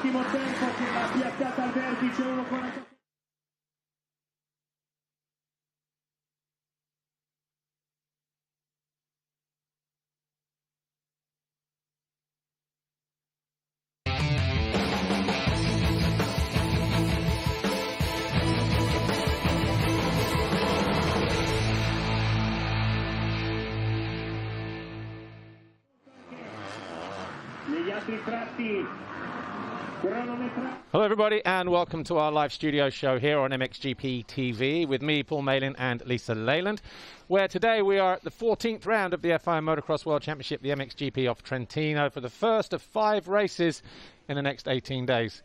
ottimo tempo che l'ha piazzata al vertice 1.40. Hello everybody and welcome to our live studio show here on MXGP TV with me, Paul Malin and Lisa Leyland, where today we are at the 14th round of the FIA Motocross World Championship, the MXGP of Trentino, for the first of 5 races in the next 18 days.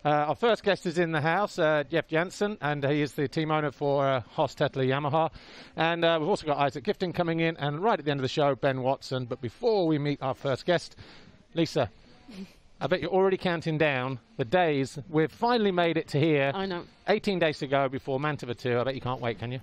Our first guest is in the house, Jeff Jensen, and he is the team owner for Hostetler Yamaha. And we've also got Isak Gifting coming in, and right at the end of the show, Ben Watson. But before we meet our first guest, Lisa, I bet you're already counting down the days. We've finally made it to here. I know. 18 days to go before Mantova 2. I bet you can't wait, can you?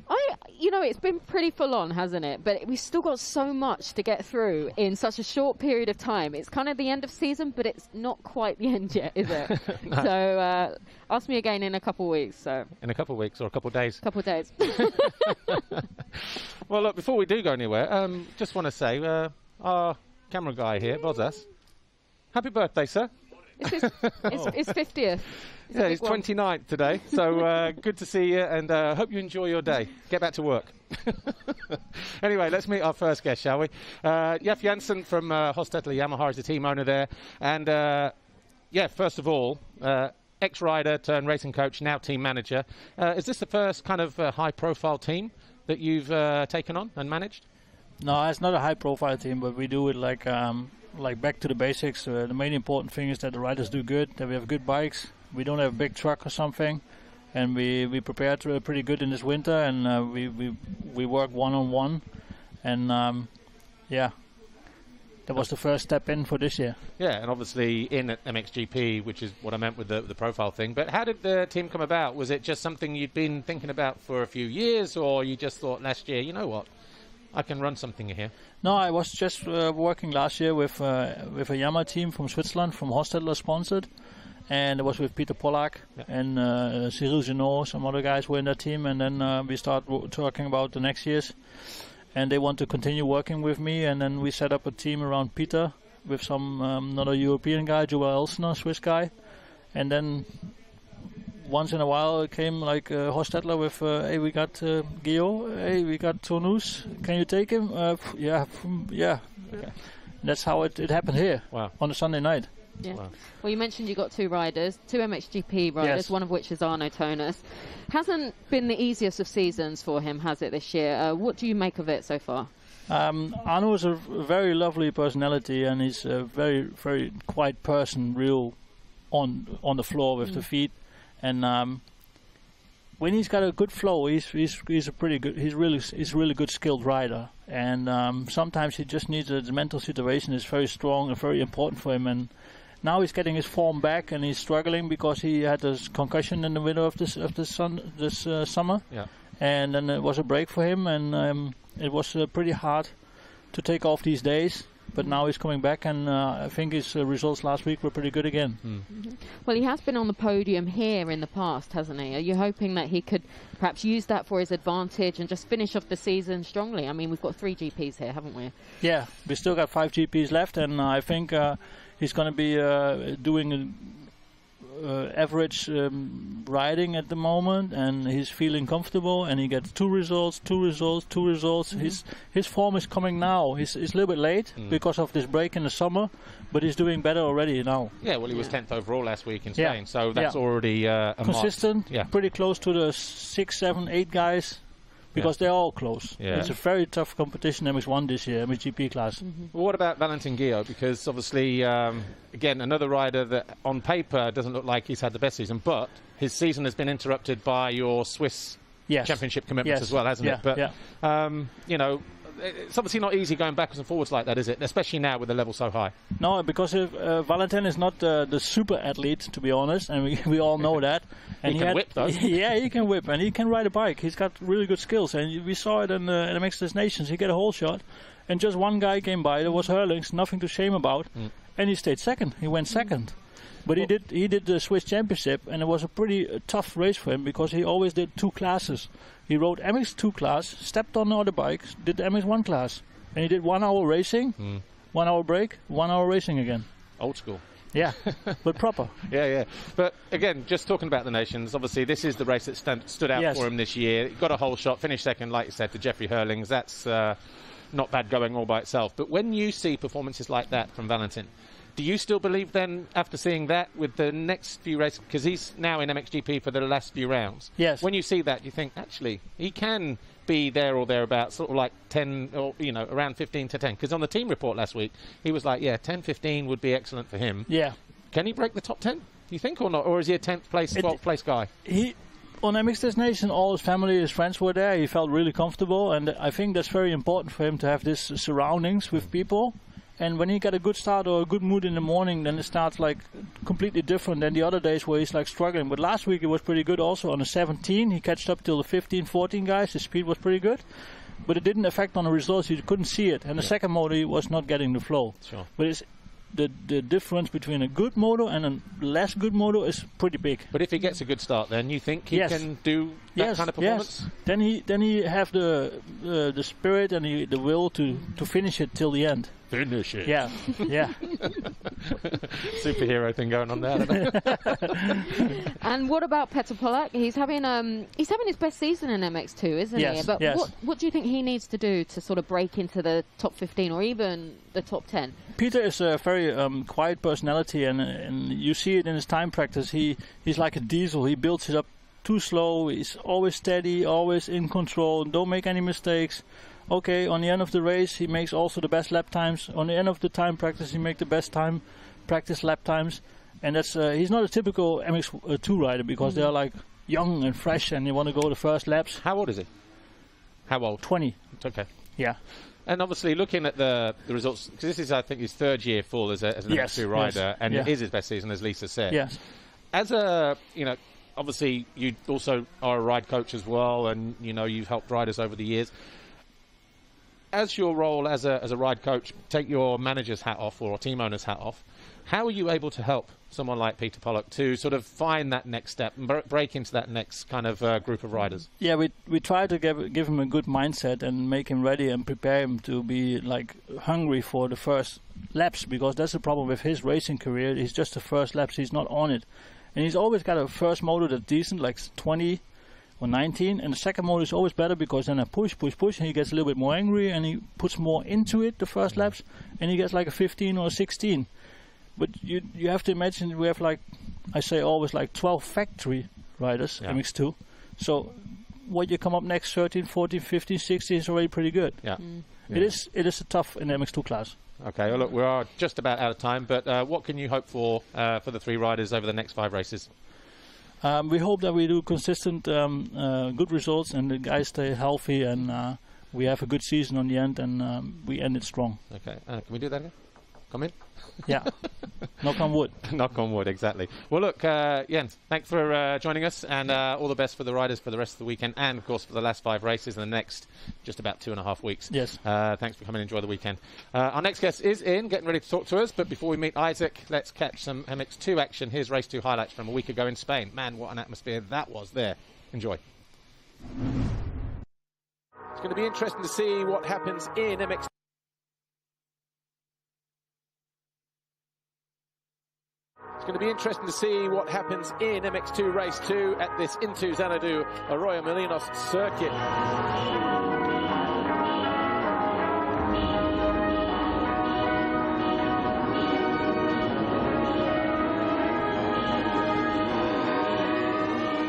You know, it's been pretty full on, hasn't it? But we've still got so much to get through in such a short period of time. It's kind of the end of season, but it's not quite the end yet, is it? No. So ask me again in a couple of weeks. So. In a couple of weeks or a couple of days? A couple of days. Well, look, before we do go anywhere, just want to say, our camera guy here, Bozas, happy birthday, sir. It's 50th. Yeah, it's 29th today, so good to see you, and hope you enjoy your day. Get back to work. Anyway, let's meet our first guest, shall we? Jeff Jensen from Hostetler Yamaha is the team owner there. And, yeah, first of all, ex-rider turned racing coach, now team manager. Is this the first kind of high-profile team that you've taken on and managed? No, it's not a high-profile team, but we do it like back to the basics. The main important thing is that the riders do good, that we have good bikes. We don't have a big truck or something, and we prepared pretty good in this winter, and we work one-on-one, and yeah, that was the first step in for this year. Yeah, and obviously in at MXGP, which is what I meant with the profile thing. But how did the team come about? Was it just something you'd been thinking about for a few years, or you just thought last year, you know what, I can run something here? No, I was just working last year with a Yamaha team from Switzerland, from Hostetler sponsored, and it was with Peter Pollack and Cyril Genot, some other guys were in that team, and then we started talking about the next years, and they want to continue working with me, and then we set up a team around Peter with some another European guy, Joel Elsner, Swiss guy, and then once in a while it came like Hostetler with, hey, we got Guillaume, hey, we got Tournus, can you take him? Yeah. Okay. That's how it happened here. Wow. On a Sunday night. Yeah. Wow. Well, you mentioned you got 2 riders, 2 MXGP riders, yes. One of which is Arno Tournus. Hasn't been the easiest of seasons for him, has it, this year? What do you make of it so far? Arno is a very lovely personality, and he's a very, very quiet person, real on the floor with the feet. And when he's got a good flow, he's a pretty good. He's really good skilled rider. And sometimes he just needs the mental situation is very strong and very important for him. And now he's getting his form back, and he's struggling because he had this concussion in the middle of this summer. Yeah. And then it was a break for him, and it was pretty hard to take off these days. But now he's coming back, and I think his results last week were pretty good again. Well, he has been on the podium here in the past, hasn't he? Are you hoping that he could perhaps use that for his advantage and just finish off the season strongly? I mean, we've got 3 GPs here, haven't we? Yeah, we still got 5 GPs left, and I think he's going to be doing average riding at the moment, and he's feeling comfortable, and he gets 2 results. His form is coming now. He's a little bit late because of this break in the summer, but he's doing better already now. Yeah, well, he was 10th overall last week in Spain, so that's already a consistent, pretty close to the 6, 7, 8 guys. Because they're all close. Yeah. It's a very tough competition, MX1 this year, MXGP class. Well, what about Valentin Guillaume? Because obviously, again, another rider that on paper doesn't look like he's had the best season, but his season has been interrupted by your Swiss championship commitments as well, hasn't it? But, you know, it's obviously not easy going backwards and forwards like that, is it? Especially now with the level so high. No, because Valentin is not the super athlete, to be honest, and we all know that. And he can whip, though. Yeah, he can whip, and he can ride a bike. He's got really good skills, and we saw it in the MX Destinations. He got a whole shot, and just one guy came by. There was Hurlings, nothing to shame about, and he stayed second. He went second. But he did the Swiss Championship, and it was a pretty tough race for him because he always did 2 classes. He rode MX2 class, stepped on the other bike, did the MX1 class, and he did 1 hour racing, 1 hour break, 1 hour racing again. Old school. Yeah, but proper. Yeah. But again, just talking about the nations, obviously this is the race that stood out for him this year. He got a whole shot, finished second, like you said, to Jeffrey Hurlings. That's not bad going all by itself. But when you see performances like that from Valentin, do you still believe then, after seeing that with the next few races, because he's now in MXGP for the last few rounds, yes, when you see that, you think, actually, he can be there or thereabouts, sort of like 10, or, you know, around 15 to 10? Because on the team report last week, he was like, yeah, 10, 15 would be excellent for him. Yeah. Can he break the top 10, do you think, or not? Or is he a 10th place, 12th place guy? On MX Destination, all his family, his friends were there. He felt really comfortable, and I think that's very important for him to have this surroundings with people. And when he got a good start or a good mood in the morning, then it starts like completely different than the other days where he's like struggling. But last week it was pretty good also. On the 17, he catched up till the 15, 14 guys. His speed was pretty good. But it didn't affect on the results. You couldn't see it. And the second motor, he was not getting the flow. Sure. But it's the difference between a good motor and a less good motor is pretty big. But if he gets a good start, then you think he can do that kind of performance? Yes. Then he have the spirit and the will to finish it till the end. Finish it. Yeah. Superhero thing going on there. And what about Petr Polak? He's having his best season in MX2, isn't he? But what do you think he needs to do to sort of break into the top 15 or even the top 10? Peter is a very quiet personality, and you see it in his time practice. He's like a diesel. He builds it up too slow. He's always steady, always in control. Don't make any mistakes. Okay, on the end of the race, he makes also the best lap times. On the end of the time practice, he makes the best time practice lap times. And that's he's not a typical MX2 rider because they're like young and fresh and they want to go the first laps. How old is he? How old? 20. Okay. Yeah. And obviously, looking at the results, because this is, I think, his 3rd year full as an MX2 rider, and it is his best season, as Lisa said. Yes. As a, obviously, you also are a ride coach as well, and, you've helped riders over the years. As your role as a ride coach, take your manager's hat off or team owner's hat off, how are you able to help someone like Petr Polak to sort of find that next step and break into that next kind of group of riders? Yeah, we try to give him a good mindset and make him ready and prepare him to be like hungry for the first laps, because that's the problem with his racing career. He's just the first laps, he's not on it. And he's always got a first motor that's decent, like 20 or 19, and the second motor is always better because then I push, and he gets a little bit more angry and he puts more into it the first laps, and he gets like a 15 or a 16. But you have to imagine we have like, I say always like 12 factory riders, MX2. So what you come up next, 13, 14, 15, 16 is already pretty good. Yeah. It is a tough in the MX2 class. Okay, well, look, we are just about out of time, but what can you hope for the 3 riders over the next 5 races? We hope that we do consistent, good results, and the guys stay healthy, and we have a good season on the end, and we end it strong. Okay, can we do that again? Come in? Yeah. Knock on wood. Knock on wood, exactly. Well, look, Jens, thanks for joining us, and all the best for the riders for the rest of the weekend, and, of course, for the last 5 races in the next just about 2.5 weeks. Yes. Thanks for coming and enjoy the weekend. Our next guest is in, getting ready to talk to us, but before we meet Isak, let's catch some MX2 action. Here's race 2 highlights from a week ago in Spain. Man, what an atmosphere that was there. Enjoy. It's going to be interesting to see what happens in MX2. It's going to be interesting to see what happens in MX2 Race 2 at this Into Xanadu Arroyo Molinos circuit.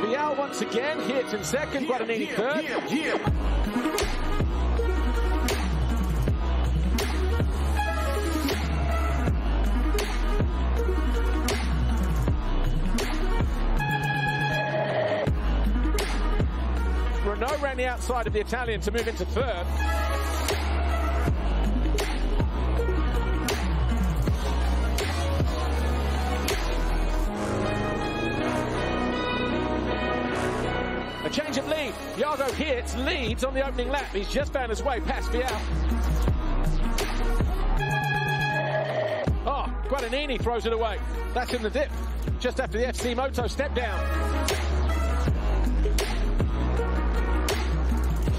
Vial once again hits in second, Guadagnini third. Renault ran the outside of the Italian to move into third. A change of lead. Iago hits, leads on the opening lap. He's just found his way past Vial. Oh, Guadagnini throws it away. That's in the dip. just after the FC Moto step down.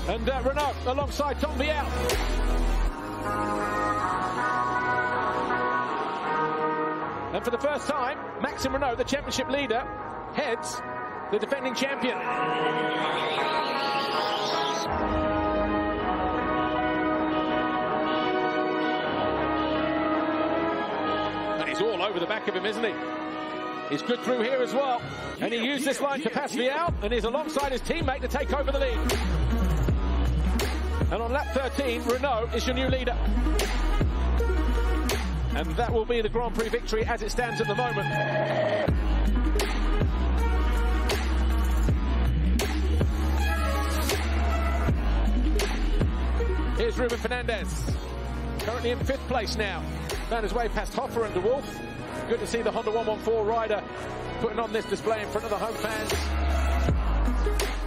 And Renault alongside Tom Vial. And for the first time, Maxime Renault, the championship leader, heads the defending champion. And he's all over the back of him, isn't he? He's good through here as well. And he used this line to pass Vial and is alongside his teammate to take over the lead. And on lap 13, Renault is your new leader. And that will be the Grand Prix victory as it stands at the moment. Here's Ruben Fernandez, currently in 5th place now. Found his way past Hoffer and De Wolf. Good to see the Honda 114 rider putting on this display in front of the home fans.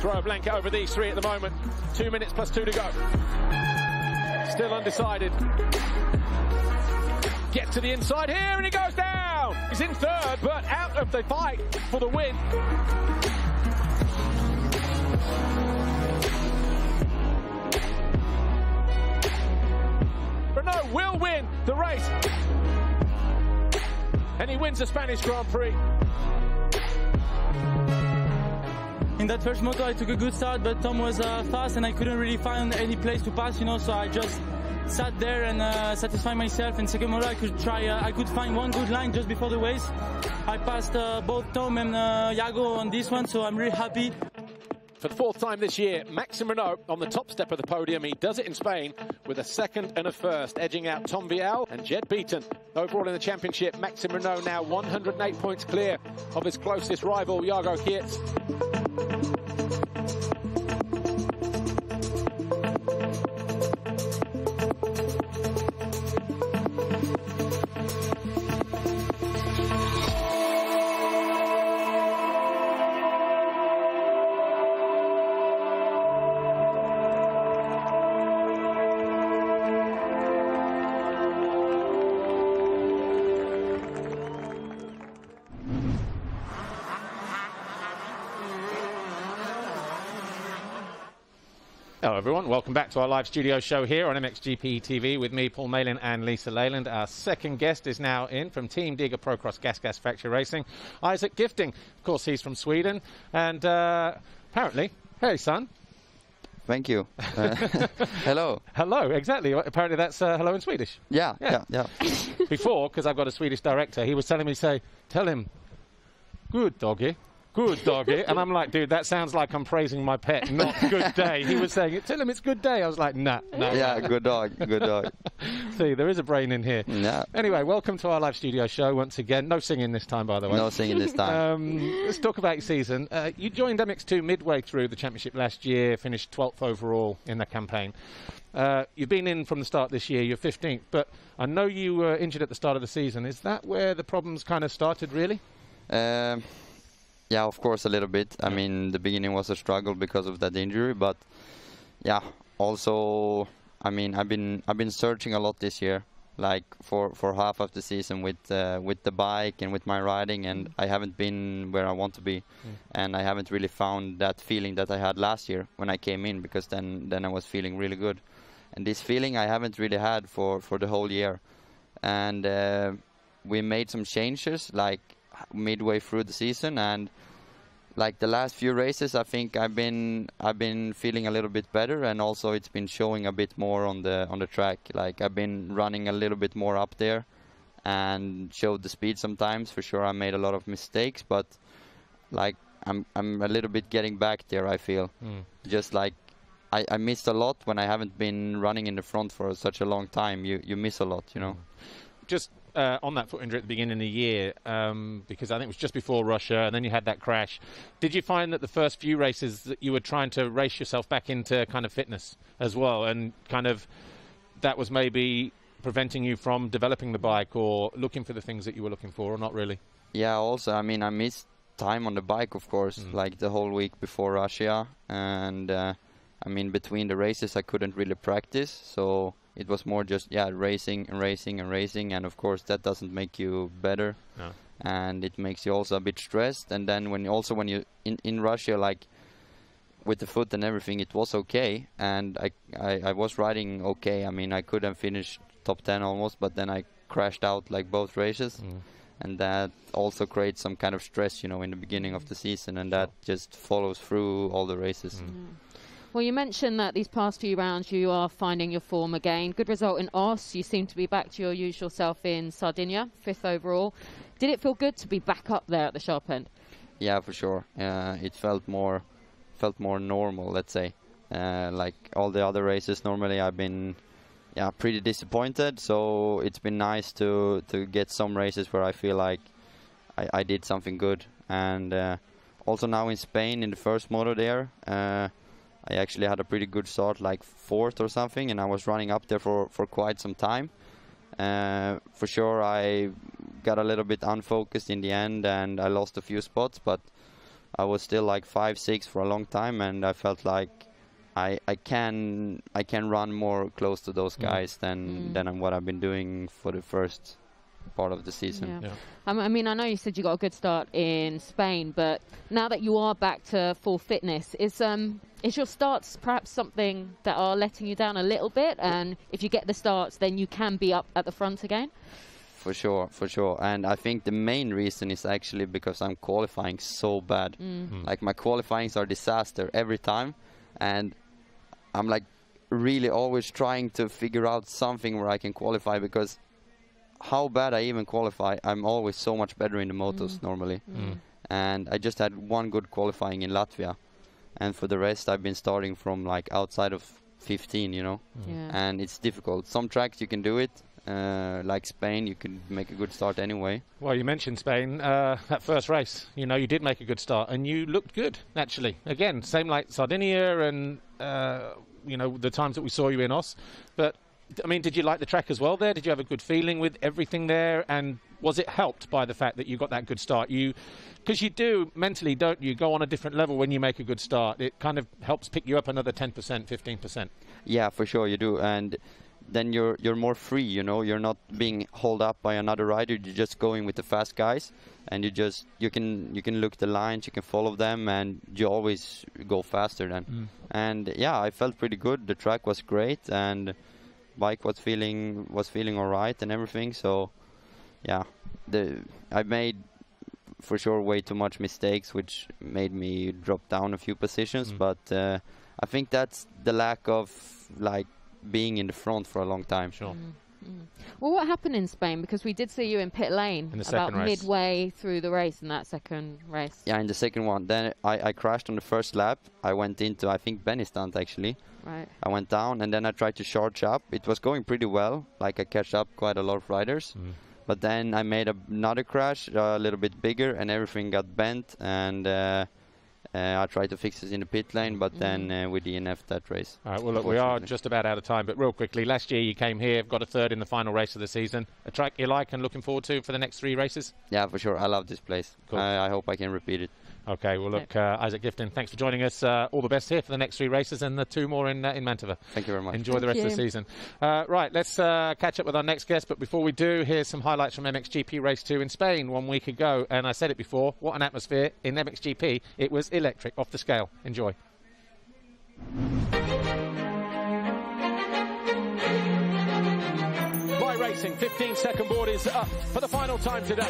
Throw a blanket over these three at the moment. 2 minutes plus 2 to go. Still undecided. Get to the inside here and he goes down. He's in 3rd, but out of the fight for the win. Renault will win the race. And he wins the Spanish Grand Prix. In that first moto, I took a good start, but Tom was fast and I couldn't really find any place to pass, you know, so I just sat there and satisfied myself. In second moto, I could find one good line just before the race. I passed both Tom and Iago on this one, so I'm really happy. For the 4th time this year, Maxime Renault on the top step of the podium. He does it in Spain with a 2nd and a 1st, edging out Tom Vial and Jed Beaton. Overall in the championship, Maxime Renault now 108 points clear of his closest rival, Iago Kietz. Hello everyone, welcome back to our live studio show here on MXGP TV with me, Paul Malin and Lisa Leyland. Our second guest is now in from Team Diga Procross Gas Factory Racing, Isak Gifting. Of course, he's from Sweden, and apparently, hey son. Thank you. Hello. Hello, exactly. Apparently that's hello in Swedish. Yeah. Before, because I've got a Swedish director, he was telling me, tell him, good doggy. Good doggy. And I'm like, dude, that sounds like I'm praising my pet, not good day. He was saying, tell him it's good day. I was like, nah. Yeah, good dog, good dog. See, there is a brain in here. Yeah. Anyway, welcome to our live studio show once again. No singing this time, by the way. No singing this time. Let's talk about your season. You joined MX2 midway through the championship last year, finished 12th overall in the campaign. You've been in from the start this year, you're 15th, but I know you were injured at the start of the season. Is that where the problems kind of started, really? Yeah, of course, a little bit. I mean, the beginning was a struggle because of that injury, but yeah, also, I mean, I've been searching a lot this year, like for half of the season with the bike and with my riding, and I haven't been where I want to be, and I haven't really found that feeling that I had last year when I came in, because then I was feeling really good, and this feeling I haven't really had for the whole year, and we made some changes like midway through the season, and like the last few races, I think I've been feeling a little bit better, and also it's been showing a bit more on the track. Like I've been running a little bit more up there, and showed the speed sometimes. For sure, I made a lot of mistakes, but like I'm a little bit getting back there. I feel just like I missed a lot when I haven't been running in the front for such a long time. You miss a lot, you know. Just on that foot injury at the beginning of the year, because I think it was just before Russia, and then you had that crash. Did you find that the first few races that you were trying to race yourself back into kind of fitness as well, and kind of that was maybe preventing you from developing the bike or looking for the things that you were looking for, or not really? Yeah, also, I mean, I missed time on the bike, of course, like the whole week before Russia, and I mean, between the races I couldn't really practice, so It was more just racing and racing and racing, and of course that doesn't make you better. No. And it makes you also a bit stressed. And then when you in Russia, like with the foot and everything, it was okay, and I was riding okay. I mean, I could have finished top 10 almost, but then I crashed out like both races. And that also creates some kind of stress, you know, in the beginning of the season, and that just follows through all the races. Well, you mentioned that these past few rounds you are finding your form again. Good result in Os. You seem to be back to your usual self in Sardinia, 5th overall. Did it feel good to be back up there at the sharp end? Yeah, for sure. It felt more normal, let's say. Like all the other races, normally I've been pretty disappointed, so it's been nice to get some races where I feel like I did something good. And also now in Spain, in the first moto there, I actually had a pretty good start, like 4th or something, and I was running up there for quite some time. For sure I got a little bit unfocused in the end, and I lost a few spots, but I was still like 5, 6 for a long time, and I felt like I can run more close to those guys than what I've been doing for the first part of the season. I mean, I know you said you got a good start in Spain, but now that you are back to full fitness, is your starts perhaps something that are letting you down a little bit? And if you get the starts, then you can be up at the front again? For sure. And I think the main reason is actually because I'm qualifying so bad. Like my qualifyings are disaster every time, and I'm like really always trying to figure out something where I can qualify, because how bad I even qualify, I'm always so much better in the motos normally. And I just had one good qualifying in Latvia, and for the rest I've been starting from like outside of 15, you know. And it's difficult. Some tracks you can do it, like Spain, you can make a good start anyway. Well, you mentioned Spain, that first race, you know, you did make a good start and you looked good, actually. Again, same like Sardinia and, you know, the times that we saw you in Os. But, I mean, did you like the track as well there? Did you have a good feeling with everything there? And was it helped by the fact that you got that good start? Because you do, mentally, don't you, go on a different level when you make a good start. It kind of helps pick you up another 10%, 15%. Yeah, for sure you do. And then you're more free, you know. You're not being held up by another rider. You're just going with the fast guys, and you can look the lines, you can follow them, and you always go faster then. And yeah, I felt pretty good. The track was great, and bike was feeling all right and everything. So yeah, I made for sure way too much mistakes, which made me drop down a few positions. But I think that's the lack of like being in the front for a long time. Well, what happened in Spain? Because we did see you in pit lane in the about midway through the race, in that second race. Yeah, in the second one. Then I crashed on the first lap. I went into, I think, Benistant actually. Right. I went down, and then I tried to charge up. It was going pretty well. Like I catch up quite a lot of riders. But then I made another crash, a little bit bigger, and everything got bent. And I tried to fix it in the pit lane, but then we DNF'd that race. All right, well, look, we are just about out of time, but real quickly, last year you came here, got a 3rd in the final race of the season. A track you like and looking forward to for the next 3 races? Yeah, for sure. I love this place. Cool. I hope I can repeat it. Okay, well, look, Isak Gifting, thanks for joining us. All the best here for the next 3 races and the 2 more in Mantova. Thank you very much. Enjoy the rest of the season. Right, let's catch up with our next guest, but before we do, here's some highlights from MXGP Race 2 in Spain 1 week ago. And I said it before, what an atmosphere in MXGP. It was electric, off the scale. Enjoy. By Racing, 15-second board is up for the final time today.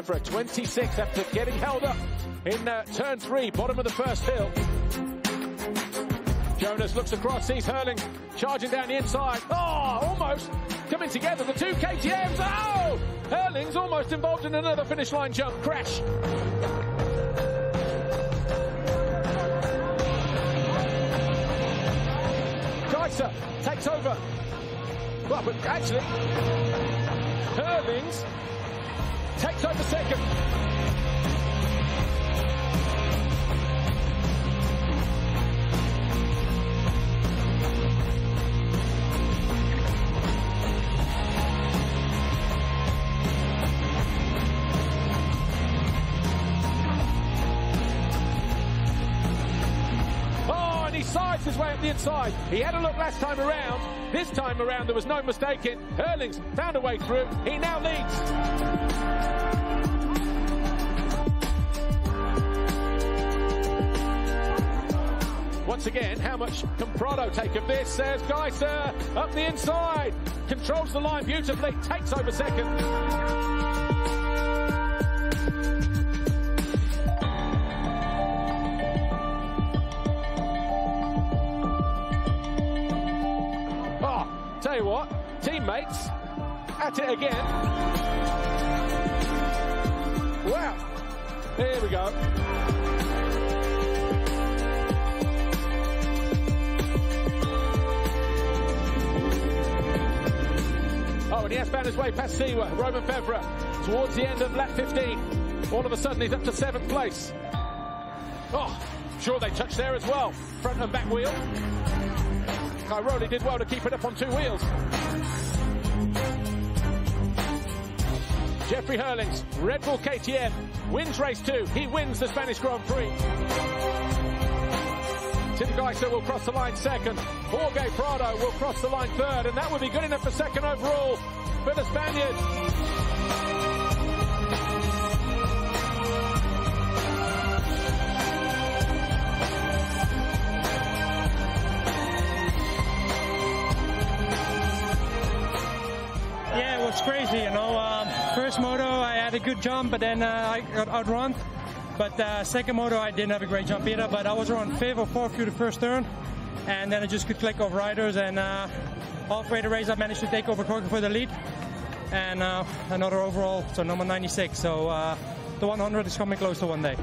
For a 26 after getting held up in turn 3, bottom of the first hill. Jonas looks across, sees Hurling charging down the inside. Oh, almost coming together, the 2 KTMs. Oh, Hurling's almost involved in another finish line jump crash. Kaiser takes over Well, but actually, Herlings takes over second. Sides his way up the inside. He had a look last time around. This time around there was no mistaking. Herlings found a way through. He now leads. Once again, how much can Prado take of this? Says Geiser up the inside. Controls the line beautifully. Takes over second. Tell you what, teammates at it again. Wow, here we go. Oh, and he has found his way past Siwa, Roman Fevre, towards the end of lap 15. All of a sudden he's up to 7th place. Oh, sure they touched there as well. Front and back wheel. Cairoli did well to keep it up on 2 wheels. Jeffrey Herlings, Red Bull KTM, wins race 2. He wins the Spanish Grand Prix. Tim Geiser will cross the line 2nd. Jorge Prado will cross the line 3rd, and that would be good enough for 2nd overall for the Spaniard. It's crazy, you know. First moto I had a good jump, but then I got outrun. But second moto I didn't have a great jump either, but I was around 5th or 4th through the first turn, and then I just could click off riders, and halfway the race I managed to take over Corker for the lead, and another overall, so number 96. So the 100 is coming close to one day.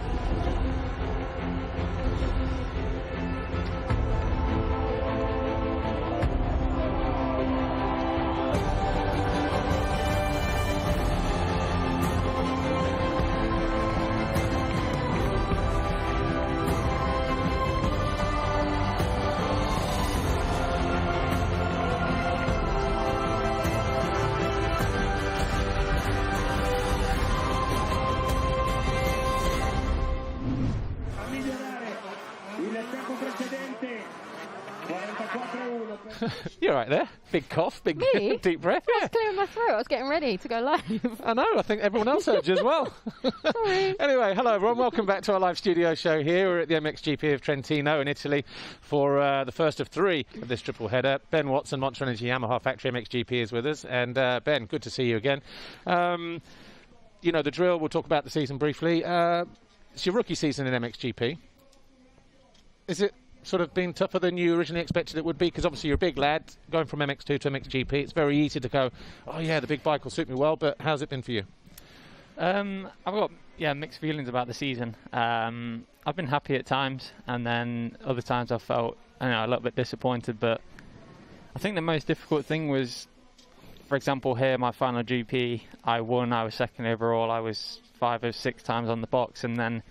You're right there. Big cough, big deep breath. I was clearing my throat. I was getting ready to go live. I know. I think everyone else heard you as well. Sorry. Anyway, hello everyone. Welcome back to our live studio show here. We're at the MXGP of Trentino in Italy for the first of 3 of this triple header. Ben Watson, Monster Energy Yamaha Factory MXGP is with us. And Ben, good to see you again. You know the drill. We'll talk about the season briefly. It's your rookie season in MXGP. Is it sort of been tougher than you originally expected it would be? Because obviously you're a big lad going from MX2 to MXGP. It's very easy to go, oh yeah, the big bike will suit me well, but how's it been for you? I've got mixed feelings about the season. I've been happy at times, and then other times I've felt a little bit disappointed, but I think the most difficult thing was, for example, here my final GP I won, I was 2nd overall, I was 5 or 6 times on the box, and then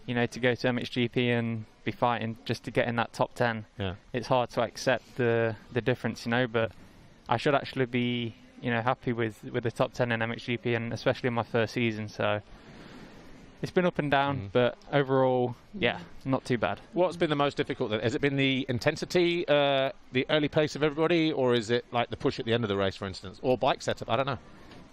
to go to MXGP and be fighting just to get in that top 10. Yeah. It's hard to accept the difference, but I should actually be happy with the top 10 in MXGP, and especially in my first season. So it's been up and down, but overall, not too bad. What's been the most difficult then? Has it been the intensity, the early pace of everybody, or is it like the push at the end of the race, for instance, or bike setup? I don't know.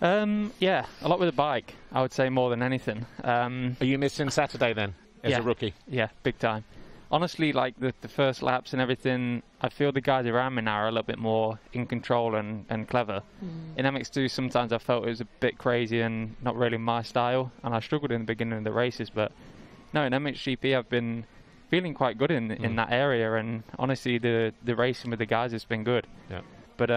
A lot with the bike, I would say, more than anything. Are you missing Saturday then, as a rookie? Yeah, big time. Honestly, like the first laps and everything, I feel the guys around me now are a little bit more in control and clever. In MX2, sometimes I felt it was a bit crazy and not really my style, and I struggled in the beginning of the races. But no, in MXGP, I've been feeling quite good in that area, and honestly, the racing with the guys has been good. Yeah. But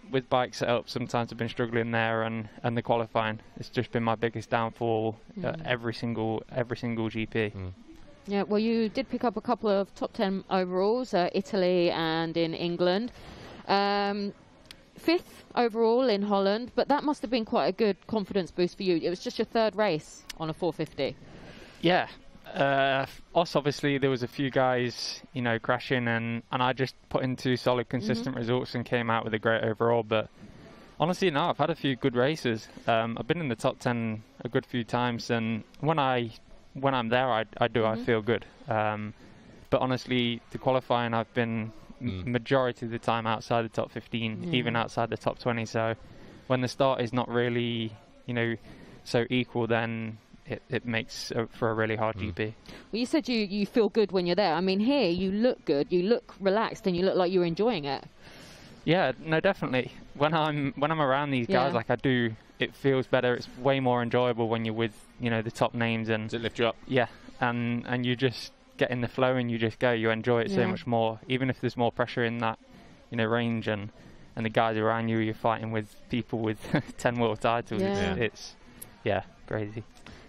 with bike setup, sometimes I've been struggling there, and the qualifying, it's just been my biggest downfall every single GP. Yeah, well, you did pick up a couple of top 10 overalls, Italy and in England. 5th overall in Holland, but that must have been quite a good confidence boost for you. It was just your 3rd race on a 450. Yeah. Us, obviously, there was a few guys, you know, crashing, and I just put in 2 solid, consistent results and came out with a great overall. But honestly, no, I've had a few good races. I've been in the top 10 a good few times, and when I'm there, I feel good. But honestly, the qualifying, I've been majority of the time outside the top 15, even outside the top 20. So when the start is not really, you know, so equal, then it makes for a really hard GP. Well, you said you feel good when you're there. I mean, here you look good, you look relaxed, and you look like you're enjoying it. Yeah, no, definitely. When I'm around these guys, like I do, it feels better. It's way more enjoyable when you're with, you know, the top names. And does it lift you up? Yeah, and you just get in the flow and you just go. You enjoy it so much more, even if there's more pressure in that, you know, range, and the guys around you, you're fighting with people with 10 world titles. It's crazy.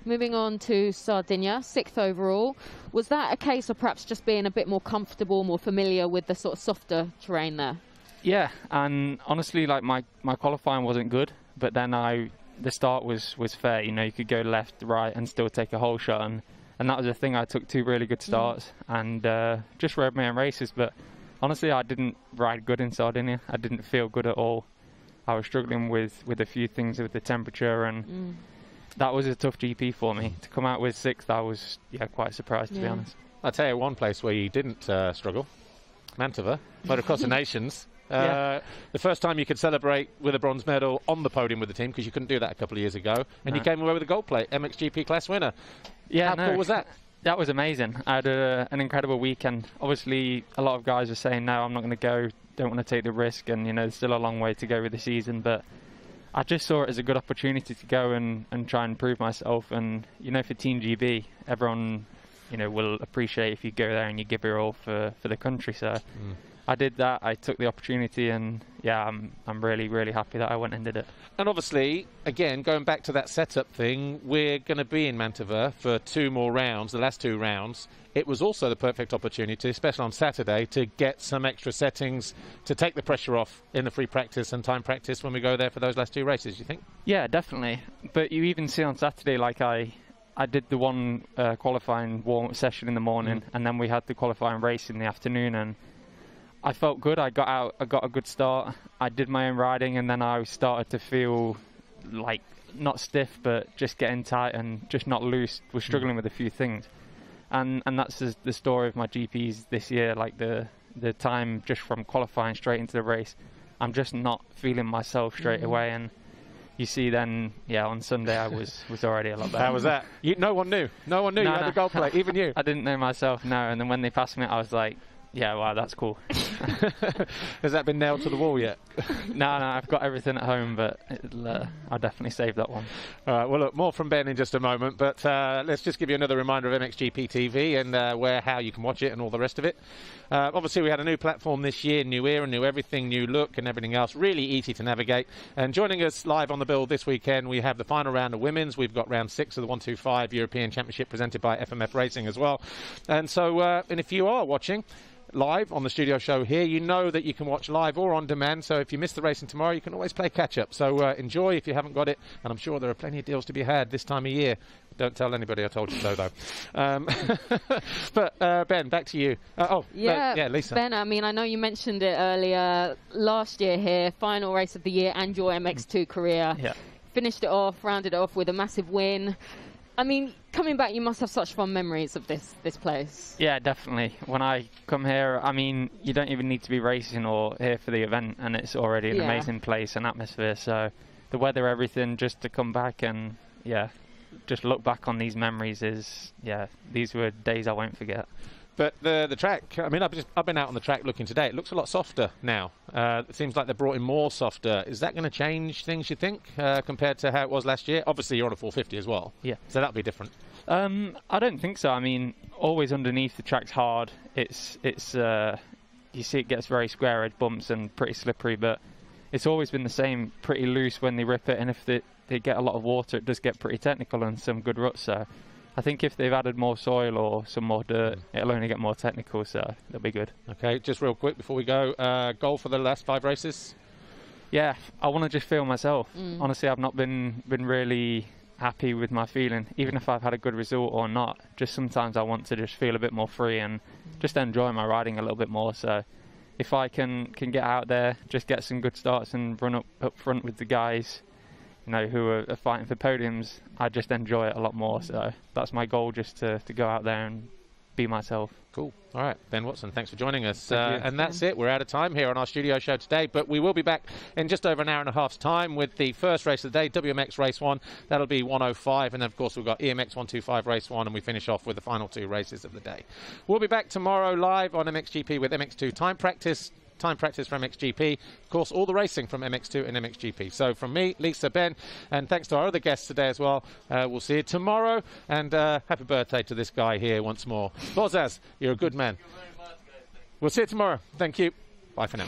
Moving on to Sardinia, 6th overall. Was that a case of perhaps just being a bit more comfortable, more familiar with the sort of softer terrain there? Yeah, and honestly, like my qualifying wasn't good, but then the start was fair. You know, you could go left, right, and still take a whole shot, and that was the thing. I took 2 really good starts and just rode my own races. But honestly, I didn't ride good in Sardinia. I didn't feel good at all. I was struggling with a few things with the temperature, and that was a tough GP for me. To come out with 6th, I was quite surprised, to be honest. I'll tell you one place where you didn't struggle, Mantova, Motocross of Nations. The first time you could celebrate with a bronze medal on the podium with the team, because you couldn't do that a couple of years ago, and you came away with a gold plate, MXGP class winner. Yeah, How cool was that? That was amazing. I had an incredible weekend. Obviously, a lot of guys were saying, no, I'm not going to go, don't want to take the risk, and, you know, there's still a long way to go with the season, but I just saw it as a good opportunity to go and try and prove myself. And, you know, for Team GB, everyone, you know, will appreciate if you go there and you give your all for the country. So I did that. I took the opportunity, and I'm really, really happy that I went and did it. And obviously, again, going back to that setup thing, we're going to be in Mantova for 2 more rounds, the last 2 rounds. It was also the perfect opportunity, especially on Saturday, to get some extra settings to take the pressure off in the free practice and time practice when we go there for those last 2 races, do you think? Yeah, definitely. But you even see on Saturday, like I did the one qualifying warm-up session in the morning, and then we had the qualifying race in the afternoon, and I felt good. I got out, I got a good start. I did my own riding, and then I started to feel like not stiff, but just getting tight and just not loose. Was struggling with a few things, and that's the story of my GPs this year. Like the time just from qualifying straight into the race, I'm just not feeling myself straight away. And you see, then on Sunday I was already a lot better. How was that? No one knew. No one knew you had the gold plate, even you. I didn't know myself. No, and then when they passed me, I was like, yeah, wow, that's cool. Has that been nailed to the wall yet? No, I've got everything at home, but I'll definitely save that one. All right, well, look, more from Ben in just a moment, but let's just give you another reminder of MXGP TV and how you can watch it and all the rest of it. Obviously, we had a new platform this year, new era, new everything, new look and everything else. Really easy to navigate. And joining us live on the bill this weekend, we have the final round of women's. We've got round 6 of the 125 European Championship presented by FMF Racing as well. And so, and if you are watching live on the studio show here, you know that you can watch live or on demand, so if you miss the racing tomorrow, you can always play catch-up. So enjoy if you haven't got it, and I'm sure there are plenty of deals to be had this time of year. Don't tell anybody I told you so, though. But Ben, back to you. Lisa. Ben, I mean, I know you mentioned it earlier. Last year here, final race of the year and your MX2 career. Yeah. Finished it off, rounded it off with a massive win. I mean, coming back, you must have such fond memories of this place. Yeah, definitely. When I come here, I mean, you don't even need to be racing or here for the event, and it's already an amazing place and atmosphere. So the weather, everything, just to come back and, just look back on these memories these were days I won't forget. But the track, I mean, I've been out on the track looking today. It looks a lot softer now. It seems like they've brought in more softer. Is that going to change things, you think, compared to how it was last year? Obviously, you're on a 450 as well. Yeah. So that'll be different. I don't think so. I mean, always underneath the track's hard. It's you see it gets very square edge bumps and pretty slippery, but it's always been the same, pretty loose when they rip it. And if they get a lot of water, it does get pretty technical and some good ruts. So I think if they've added more soil or some more dirt, it'll only get more technical, so they'll be good. Okay, just real quick before we go, goal for the last 5 races? yeah, I want to just feel myself. Honestly, I've not been really happy with my feeling, even if I've had a good result or not. Just sometimes I want to just feel a bit more free and just enjoy my riding a little bit more. So if I can get out there, just get some good starts and run up front with the guys, you know, who are fighting for podiums, I just enjoy it a lot more. So that's my goal, just to go out there and be myself. Cool. All right, Ben Watson, thanks for joining us. And that's it. We're out of time here on our studio show today, but we will be back in just over an hour and a half's time with the first race of the day, WMX Race 1. That'll be 1:05, and then, of course, we've got EMX 125 Race 1, and we finish off with the final 2 races of the day. We'll be back tomorrow live on MXGP with MX2 time practice from MXGP. Of course, all the racing from MX2 and MXGP. So from me, Lisa, Ben, and thanks to our other guests today as well. We'll see you tomorrow, and happy birthday to this guy here once more. Bozaz, you're a good man. We'll see you tomorrow. Thank you. Bye for now.